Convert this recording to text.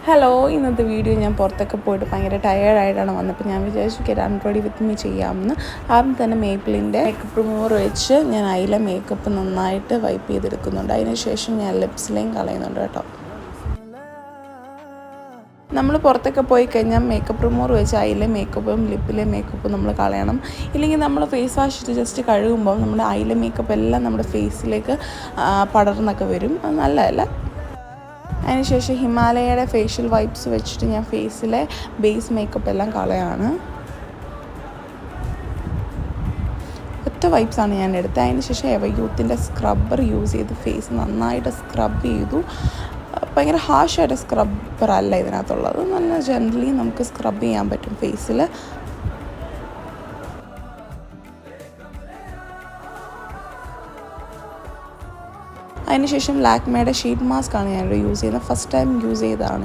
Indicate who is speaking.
Speaker 1: Hello, ഇന്നത്തെ video ഞാൻ പുറത്തൊക്കെ പോയിട്ട് ഭയങ്കര ടയേർഡായിട്ടാണ് വന്നപ്പോൾ ഞാൻ വിചാരിച്ചു ഗെറ്റ് റെഡി വിത്ത് മീ ചെയ്യാമെന്ന്. ആദ്യം തന്നെ മേപ്പിളിൻ്റെ മേക്കപ്പ് റിമൂവർ വെച്ച് ഞാൻ അതിലെ മേക്കപ്പ് നന്നായിട്ട് വൈപ്പ് ചെയ്തെടുക്കുന്നുണ്ട്. അതിനുശേഷം ഞാൻ ലിപ്സിലേയും കളയുന്നുണ്ട് കേട്ടോ. നമ്മൾ പുറത്തൊക്കെ പോയി കഴിഞ്ഞാൽ മേക്കപ്പ് റിമൂവർ വെച്ച് അതിലെ മേക്കപ്പും ലിപ്പിലെ മേക്കപ്പും നമ്മൾ കളയണം. ഇല്ലെങ്കിൽ നമ്മൾ ഫേസ് വാഷ് ഇട്ട് ജസ്റ്റ് കഴുകുമ്പോൾ നമ്മുടെ അതിലെ മേക്കപ്പ് എല്ലാം നമ്മുടെ ഫേസിലേക്ക് പടർന്നൊക്കെ വരും. അത് നല്ലതല്ല. അതിനുശേഷം ഹിമാലയയുടെ ഫേഷ്യൽ വൈപ്സ് വെച്ചിട്ട് ഞാൻ ഫേസിലെ ബേസ് മേക്കപ്പ് എല്ലാം കളയാണ്. ഒറ്റ വൈപ്സാണ് ഞാൻ എടുത്തത്. അതിനുശേഷം എവയൂത്തിൻ്റെ സ്ക്രബ്ബർ യൂസ് ചെയ്ത് ഫേസ് നന്നായിട്ട് സ്ക്രബ് ചെയ്തു. ഭയങ്കര ഹാർഷായിട്ട് സ്ക്രബ്ബർ അല്ല ഇതിനകത്തുള്ളത്, നല്ല ജെൻ്റലി നമുക്ക് സ്ക്രബ് ചെയ്യാൻ പറ്റും ഫേസിൽ. അതിനുശേഷം ലാക്മേയുടെ ഷീറ്റ് മാസ്ക് ആണ് ഞാനിവിടെ യൂസ് ചെയ്യുന്നത്. ഫസ്റ്റ് ടൈം യൂസ് ചെയ്തതാണ്